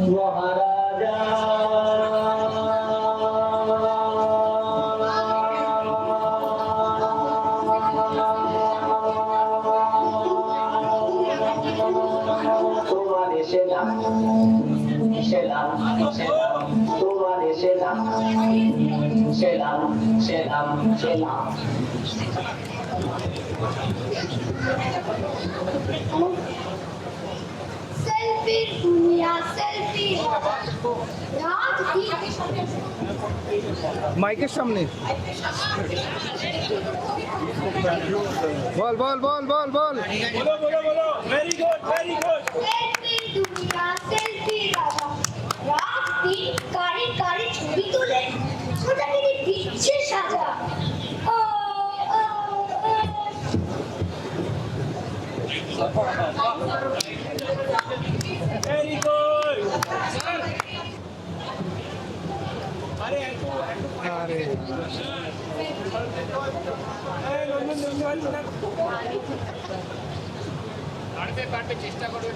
মহারাজা তোমার সেলাম সেলাম সেলাম তোমার সেলাম সেলাম সেলাম সেলাম সেলফি দুনিয়া সেলফি রাত দিন মাইকের সামনে বল বল বল বল বল बोलो बोलो बोलो वेरी गुड সেলফি দুনিয়া সেলফি রাত দিন কারি কারি ছবি তুলে ওটাকে দিচ্ছে সাজা ও ও वेरी गुड अरे আরে কাটতে চেষ্টা করবে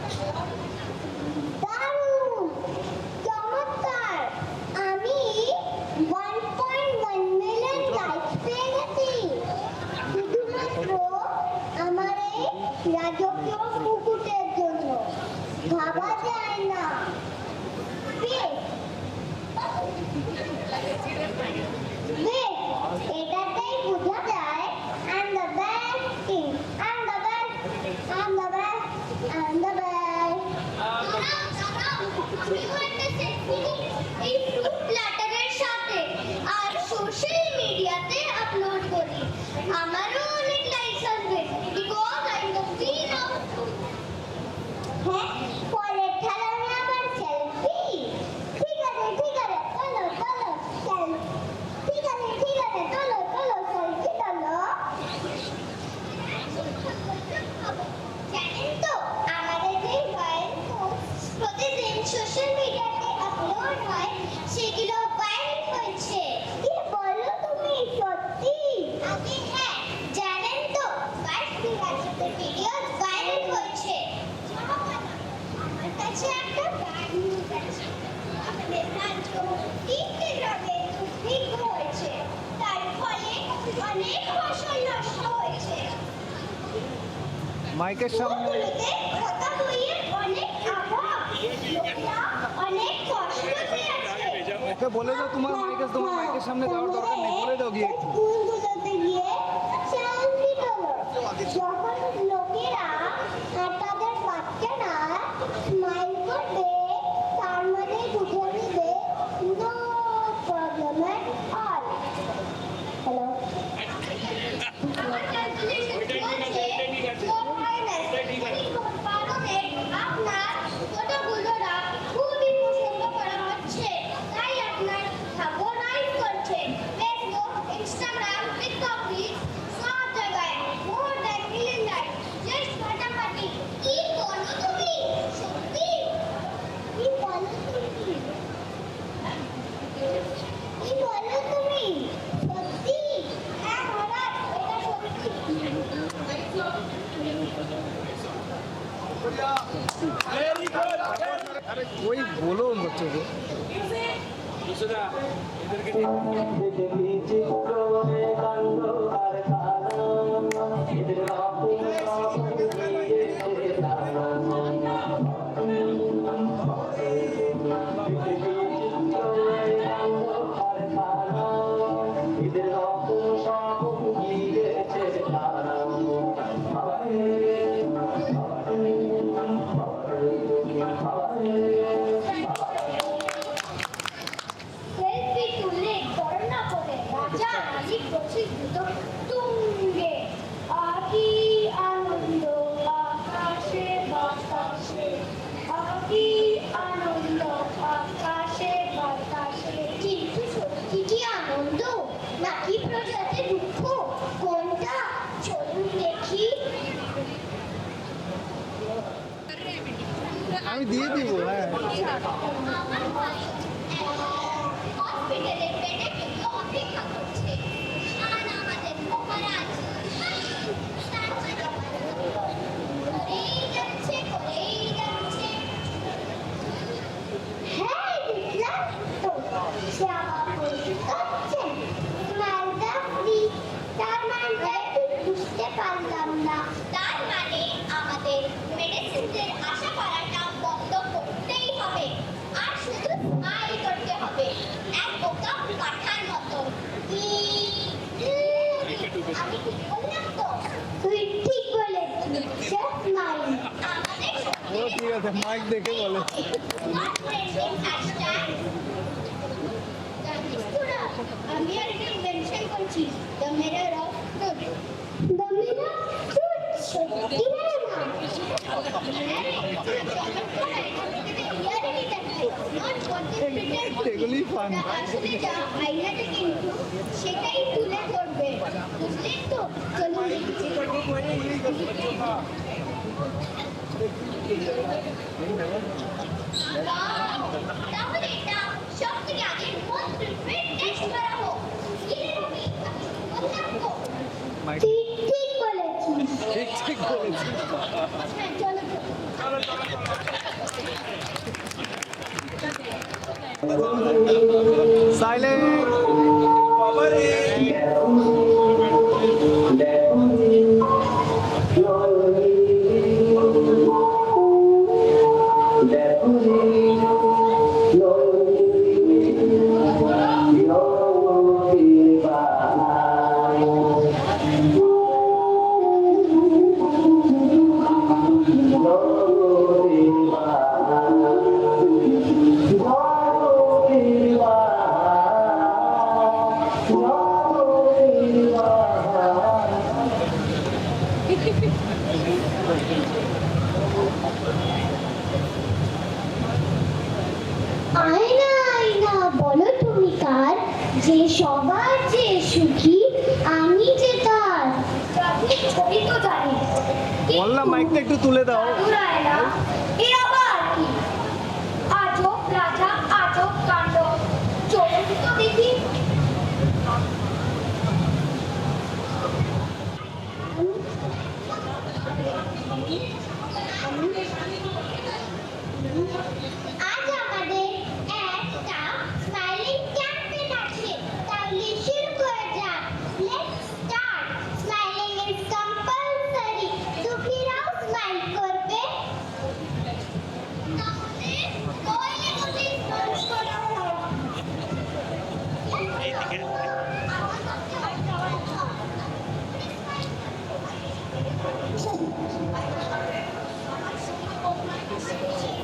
দারুণ চমৎকার আমি 1.1 মিলিয়ন লাইক পেয়ে গেছি শুধুমাত্র আমার এই রাজকীয় মুকুটের জন্য ভাবা যায় না বেশ বেশ এটাতেই বোঝা যায় I'm the best king I'm the best I'm the best I'm the best এই ফ্রুট প্ল্যাটারের সাথে আর সোশ্যাল মিডিয়াতে আপলোড করি আমারও অনেক লাইকস আসবে because I am the queen of হ্যাঁ পরের খেলায় আবার সেলফি ঠিক আছে চলো চলো ঠিক আছে চলো সেলফি চলো জানেন তো আমাদের যে ভাইরাল পোস্ট প্রতিদিন সোশ্যাল মিডিয়াতে আপলোড হয় সেগুলো ভাইরাল হয়েছে কি বলো তুমি সত্যি আগে হ্যাঁ জানেন তো 22,000 ভিডিও ভাইরাল হয়েছে আমার কাছে একটা ব্যাড নিউজ আছে আমাদের রাজ্য 3টে গ্রামে দুর্ভিক্ষ হয়েছে তার ফলে অনেক ফসল নষ্ট হয়েছে মাইকের সামনে ওগুলোতে কথা বইয়ের অনেক অভাব লোকেরা অনেক কষ্টতে আছে ওকে বলে দাও তোমার মাইকের সামনে যাওয়ার দরকার নেই বলে দাও গিয়ে একটু। স্কুলগুলোতে গিয়ে সেলফি তোলো যখন লোকেরা আর তাদের বাচ্চারা স্মাইল করবে তার মানে বুঝে নিবে no problem at all hello আপনার ফটোগুলোরা খুবই পছন্দ করা হচ্ছে তাই আপনার ফেভারাইট করছে ফেসবুক ইনস্টাগ্রাম টিকটক সব জায়গায় more than million like just ফাটাফাটি কি বলো তুমি সত্যি কি বলো তুমি কি বলো তুমি সত্যি হ্যাঁ মহারাজ এটা সত্যি वेरी गुड আরে ওই বলো হচ্ছে গো दूसरा इधर के দেখি চিত্রমে কাণ্ড কারখানা এদের রকম সব দিয়েছে তারা দেখি চিত্রমে কাণ্ড কারখানা এদের রকম সব দিয়েছে তারা সেলফি তুলে করোনা করে রাজা রানী প্রসিদ্ধ তুঙ্গে আকি আনন্দ আকাশে বাতাসে আকি আনন্দ আকাশে বাতাসে কিন্তু সত্যি কি আনন্দ নাকি প্রজাতে দুঃখ কোনটা চলুন দেখি আমি দিয়ে দিব হ্যাঁ হসপিটালে বেডে কিন্তু অপেক্ষা করছে আর আমাদের মহারাজ করেই যাচ্ছে আমি ঠিক বললাম তো? তুই ঠিক বলেছিস। Just smile. আমাদের ও ঠিক আছে, মাইক দেখে বলে। Not trending hashtag. জানিস তোরা, আমি আর একটা invention করছি, the mirror of truth. The mirror of truth? সত্যি না? হ্যাঁ রে, চমৎকার আইডিয়া থেকে reality দেখায়, not what they pretend to be. এগুলোই fun. ওরা আসলে যা আয়নাতে কিন্তু সেটাই তুলে ধরবে, বুঝলি তো? চলুন দেখি। তাহলে এটা সব থেকে আগে মোস্ট প্রিফারেড টেস্ট করা হোক। কি রে রবি, আমি বললাম তো? মাইক ঠিক বলেছিস। ঠিক বলেছি। হ্যাঁ, চলো তো। সাইলেন্ট। আয়না আয়না বলো তুমি কার, যে সবার যে সুখী আমি যে তার। আপনি ছবি তো জানি, বললাম মাইকটা একটু তুলে দাও। জাদুর আয়না, এ আবার কি? আজব রাজা আজব কাণ্ড, চলুন তো দেখি। আজ আমাদের একটা স্মাইলিং ক্যাম্পেইন আছে, তাহলে শুরু করা যাক। Let's start. Smiling is compulsory. দুঃখীরাও স্মাইল করবে। তাহলে নইলে কোথায় স্মাইল করা হয়?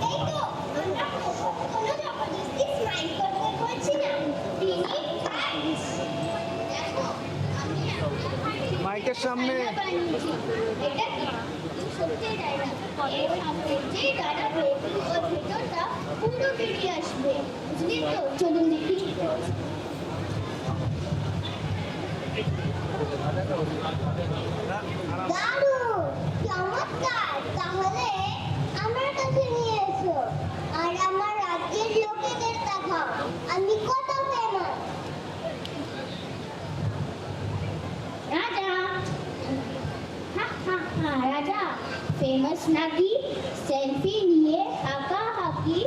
এই তো, আমরা কোনো জবরদস্তি স্মাইল করতে বলছি না। We need facts. দেখো, আমি একটা মাইকের সামনে। আয়না বানিয়েছি। এটা কি? সত্যি আয়না। এর সামনে যে দাঁড়াবে, ওর ভেতরটা পুরো বেরিয়ে আসবে। বুঝলি তো? চলুন দেখি। দারুণ! চমৎকার! তাহলে আমার কাছে নিয়ে এসো। আর আমার রাজ্যের লোকেদের দেখাও আমি কত ফেমাস। রাজা, রাজা ফেমাস নাকি? সেলফি নিয়ে হাঁকাহাঁকি।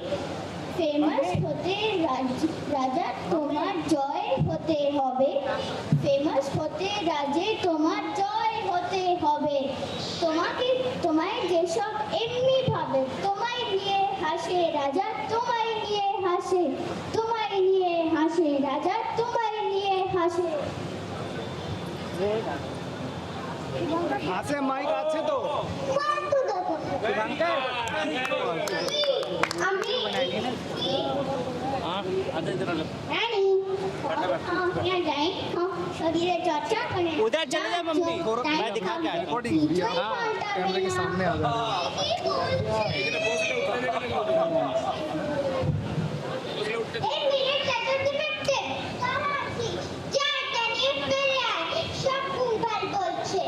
ফেমাস হতে রাজা তোমার জয় হতে হবে। ফেমাস হতে রাজে তোমার জয় হতে হবে। তোমায় যেসব এমনি ভাবে, তোমায় নিয়ে হাসে রাজা, তোমায় নিয়ে হাসে। তোমায় নিয়ে হাসে রাজা, তোমায় নিয়ে হাসে। আছে মাইক আছে তো। ফালতু দেখো। আমি রানী, यहाँ जाए, शरीर चर्चा करें। उधर चले जाओ मम्मी, मैं दिखा के आया। रिकॉर्डिंग कैमरे के सामने आ जाओ। एक मिनट चतुर्थी बैठते कहाँ थी? चार टने পেরে আয়, সব ভুলভাল বলছে।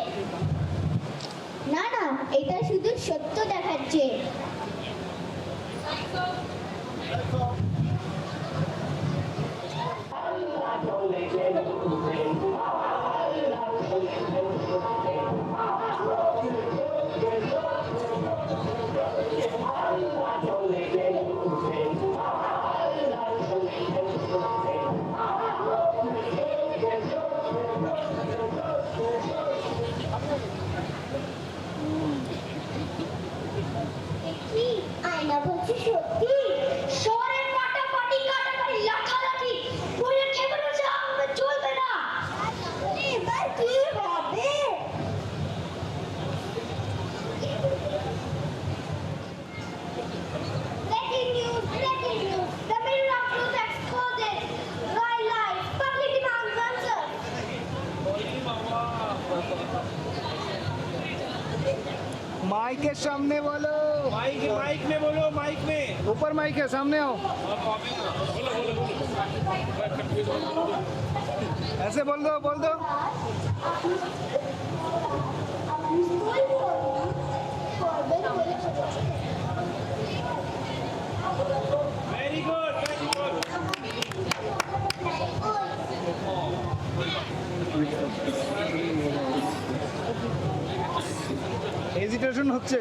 না না, এটা শুধু সত্য দেখাচ্ছে। চলে গেল এবার কি হবে? Breaking news, breaking news. The middle of truth exploded. Lies, public demands answers. Mic के सामने बोलो, माइक माइक में बोलो, माइक में। ऊपर माइक है, सामने आओ। ऐसे बोल दो, बोल दो। Very good, very good. Hesitation হচ্ছে।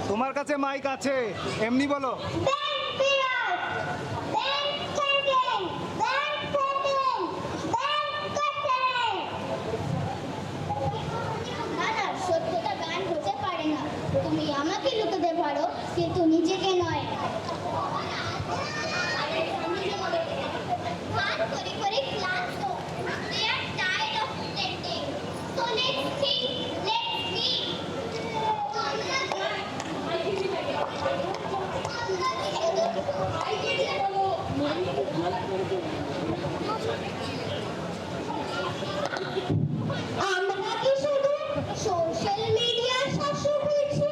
তোমার কাছে মাইক আছে, এমনি বলো। তুমি আমাকে লুকাতে পারো, কিন্তু নিজেকে নয়। গান করে করে ক্লান্ত। They are tired of pretending. So let's sing, let's sing. আমরা কি শুধু সোশ্যাল মিডিয়ার শাসক হয়েছি,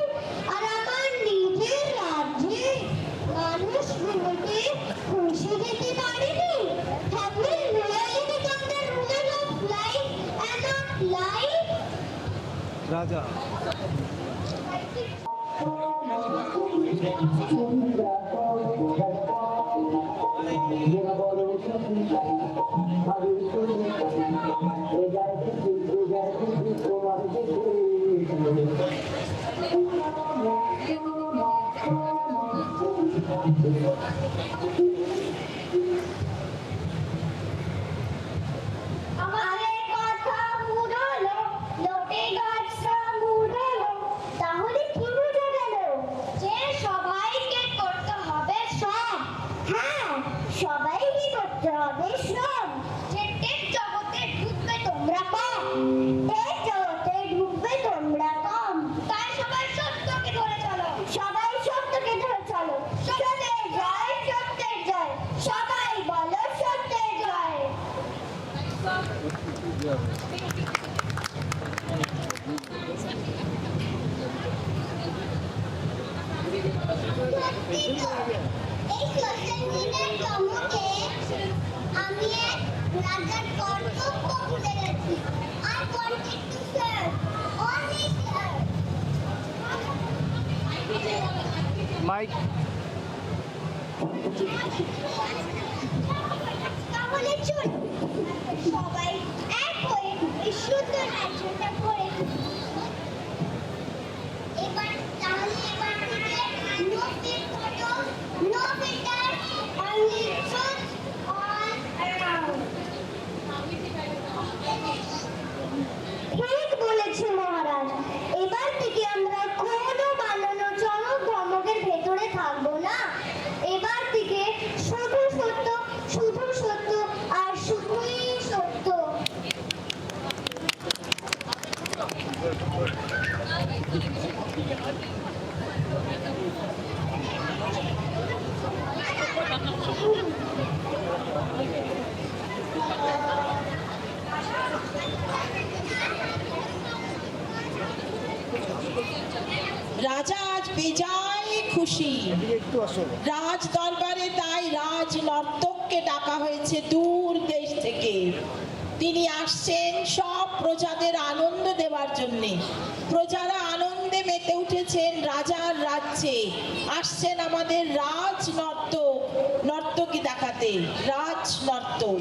আর আমার নিজের রাজ্যে মানুষ ভোটে খুশি দিতে পারেনি? Have we really become the rulers of life and not life? রাজা আমাদের কথা মুড়লো, লোটে গাছটা মুড়লো, তাহলে কি বুঝে গেল? যে সবাইকে করতে হবে সব। হ্যাঁ, সবাইকে করতে হবে সব। যে টেক জগতে ঢুকবে তোমরা কম, টেক জগতে ঢুকবে তোমরা কম। তাই সবাই সত্যকে ধরে চলো, সবাই সত্যকে ধরে চলো। সত্যের জয়, সত্যের জয়, সবাই বলো সত্যের জয়। এই সোশ্যাল মিডিয়ার চমকে আমি এক রাজার কর্তব্য ভুলে গেছি। I wanted to serve, only serve. Mic তাহলে চল সবাই এক হয়ে এই সুন্দর রাজ্যটা করে তুলি। এবার থেকে no fake photos, no filters, only truth all around. ঠিক বলেছে মহারাজ। এবার থেকে আমরা কোনো বানানো চমক ধমকের ভেতরে থাকবো না। এবার থেকে শুধু সত্য, শুধু সত্য, আর শুধুই সত্য। রাজা আজ বেজায় খুশি। একটু আসো। রাজ দরবারে তাই রাজ নর্তককে ডাকা হয়েছে দূর দেশ থেকে। তিনি আসছেন সব প্রজাদের আনন্দ দেওয়ার জন্য। প্রজারা আনন্দে মেতে উঠেছেন রাজার রাজ্যে। আসছেন আমাদের রাজ নর্তক, নর্তকী দেখাতে। রাজ নর্তক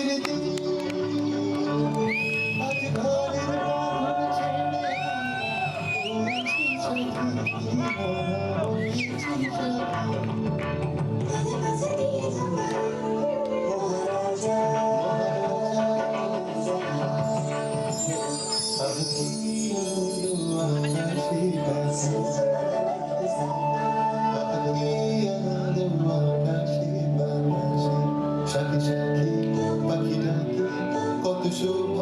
দিন আজ ঘরের বাঁধন ছেড়ে হয়েছি সাথী, হয়েছি সাথী। মহারাজা, সাথী সাথী পাখি ডাকে কত সুখ